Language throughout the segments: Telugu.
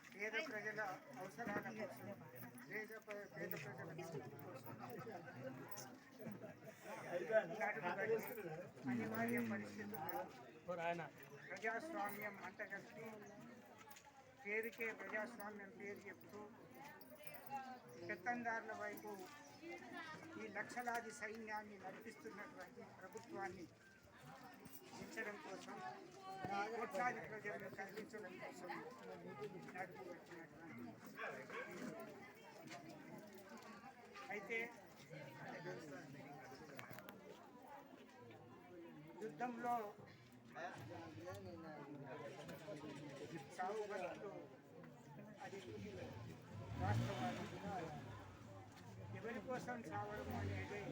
పేద ప్రజల అవసరాల కోసం పేద ప్రజల అనివార్య పరిస్థితుల్లో ప్రజాస్వామ్యం అంటగట్టి పేరుకే ప్రజాస్వామ్యం పేరు చెప్తూ పెత్తందారుల వైపు ఈ లక్షలాది సైన్యాన్ని నడిపిస్తున్నటువంటి ప్రభుత్వాన్ని పెంచడం కోసం కోట్లాది ప్రజలను కల్పించడం కోసం నడుపువచ్చినటువంటి అయితే యుద్ధంలో సాగు బతుకులు అది వాస్తవానికి ఎవరి కోసం చావడం అనేది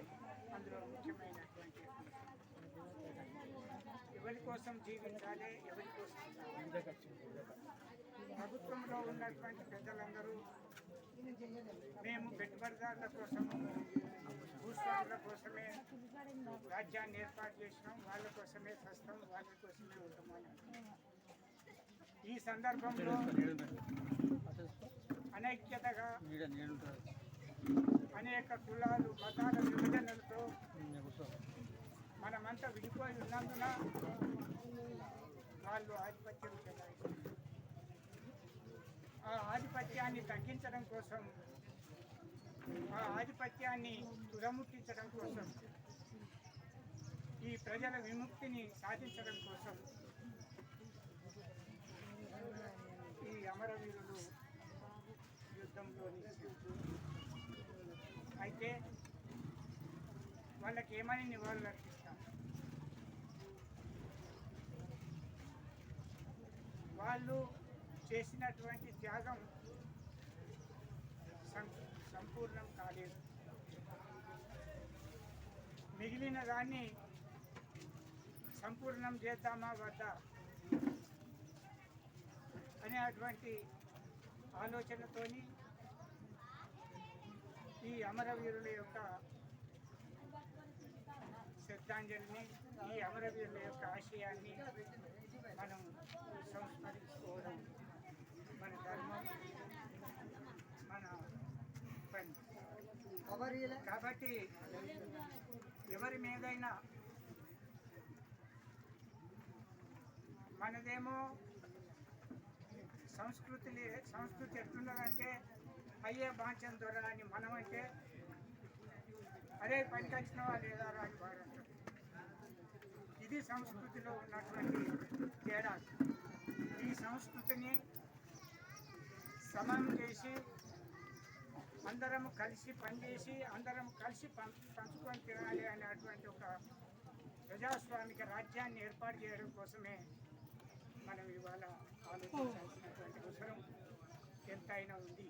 అందులో ముఖ్యమైనటువంటి ఎవరి కోసం జీవించాలి, ఎవరి కోసం ప్రభుత్వంలో ఉన్నటువంటి పెద్దలందరూ మేము పెట్టుబడిదారుల కోసము భూస్వాముల కోసమే రాజ్యాన్ని ఏర్పాటు చేసినాం, వాళ్ళ కోసమే చస్తాం, వాళ్ళ కోసమే ఉంటామని. ఈ సందర్భంలో అనైక్యతగా అనేక కులాలు మతాల విభజనలతో మనమంతా విడిపోయి ఉన్నందున వాళ్ళు ఆధిపత్యం చెలాయిస్తున్నారు. ఆ ఆధిపత్యాన్ని తగ్గించడం కోసం, ఆ ఆధిపత్యాన్ని తుదముట్టించడం కోసం, ఈ ప్రజల విముక్తిని సాధించడం కోసం ఈ అమరవీరులు యుద్ధంలో అయితే వాళ్ళకి ఏమని నివాళులు అర్పిస్తాం? వాళ్ళు చేసినటువంటి త్యాగం సంపూర్ణం కాలేదు. మిగిలిన దాన్ని సంపూర్ణం చేద్దామా వద్దా అనేటువంటి ఆలోచనతోని ఈ అమరవీరుల యొక్క శ్రద్ధాంజలిని, ఈ అమరవీరుల యొక్క ఆశయాన్ని మనం సంస్మరించుకోవడం మన ధర్మం, మన పని. కాబట్టి ఎవరి మీదైనా మనదేమో సంస్కృతి ఎట్లున్నదంటే అయ్యే బాంచం దొర అని మనమంటే అరే పనికి వచ్చినవా లేదా అని వాడు అంటారు. ఇది సంస్కృతిలో ఉన్నటువంటి తేడా. ఈ సంస్కృతిని సమం చేసి అందరం కలిసి పనిచేసి అందరం కలిసి పంచుకొని తినాలి అనేటువంటి ఒక ప్రజాస్వామిక రాజ్యాన్ని ఏర్పాటు చేయడం కోసమే మనం ఇవాళ ఆలోచించాల్సినటువంటి అవసరం ఎంతైనా ఉంది.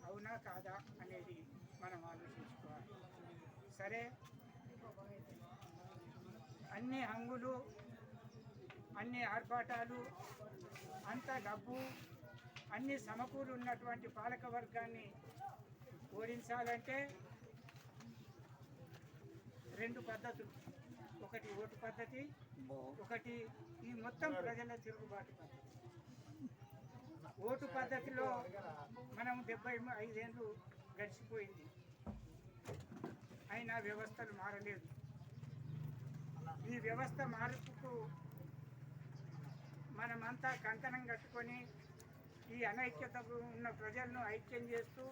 అవునా కాదా అనేది మనం ఆలోచించుకోవాలి. సరే, అన్ని హంగులు, అన్ని ఆర్భాటాలు, అంత డబ్బు, అన్ని సమకూరు ఉన్నటువంటి పాలక వర్గాన్ని ఓడించాలంటే రెండు పద్ధతులు. ఒకటి ఓటు పద్ధతి, ఒకటి ఈ మొత్తం ప్రజల తిరుగుబాటు పద్ధతి. ఓటు పద్ధతిలో మనం 75 ఏళ్ళు గడిచిపోయింది, అయినా వ్యవస్థలు మారలేదు. ఈ వ్యవస్థ మార్పుకు మనమంతా కంకణం కట్టుకొని ఈ అనైక్యతకు ఉన్న ప్రజలను ఐక్యం చేస్తూ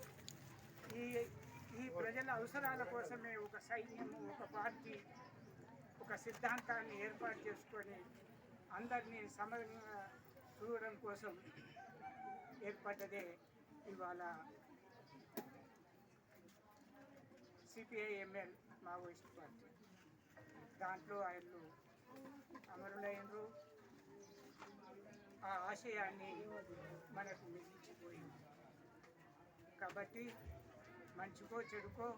ఈ ప్రజల అవసరాల కోసమే ఒక సైన్యము, ఒక పార్టీ, ఒక సిద్ధాంతాన్ని ఏర్పాటు చేసుకొని అందరినీ సమగ్రంగా చూడడం కోసం ఏర్పడ్డదే ఇవాళ సిపిఐ-ఎంఎల్ మావోయిస్ట్ పార్టీ. దాంట్లో ఆయన్ను అమరులైనరు. ఆ ఆశయాన్ని మనకు మిగిలిచిపోయింది. కాబట్టి మంచికో చెడుకో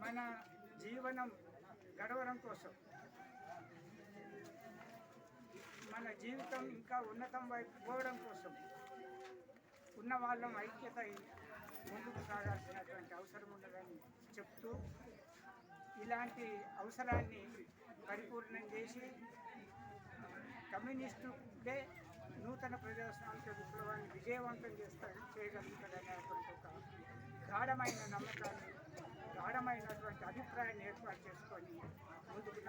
మన జీవనం గడవడం కోసం, మన జీవితం ఇంకా ఉన్నతం వైపు పోవడం కోసం ఉన్న వాళ్ళం ఐక్యత ముందుకు సాగాల్సినటువంటి అవసరం ఉన్నదని చెప్తూ, ఇలాంటి అవసరాన్ని పరిపూర్ణం చేసి కమ్యూనిస్టులే నూతన ప్రజాస్వామిక విప్లవాన్ని విజయవంతం చేయగలుగుతారనేటువంటి ఒక గాఢమైన నమ్మకాన్ని, గాఢమైనటువంటి అభిప్రాయాన్ని ఏర్పాటు చేసుకొని ముందుకు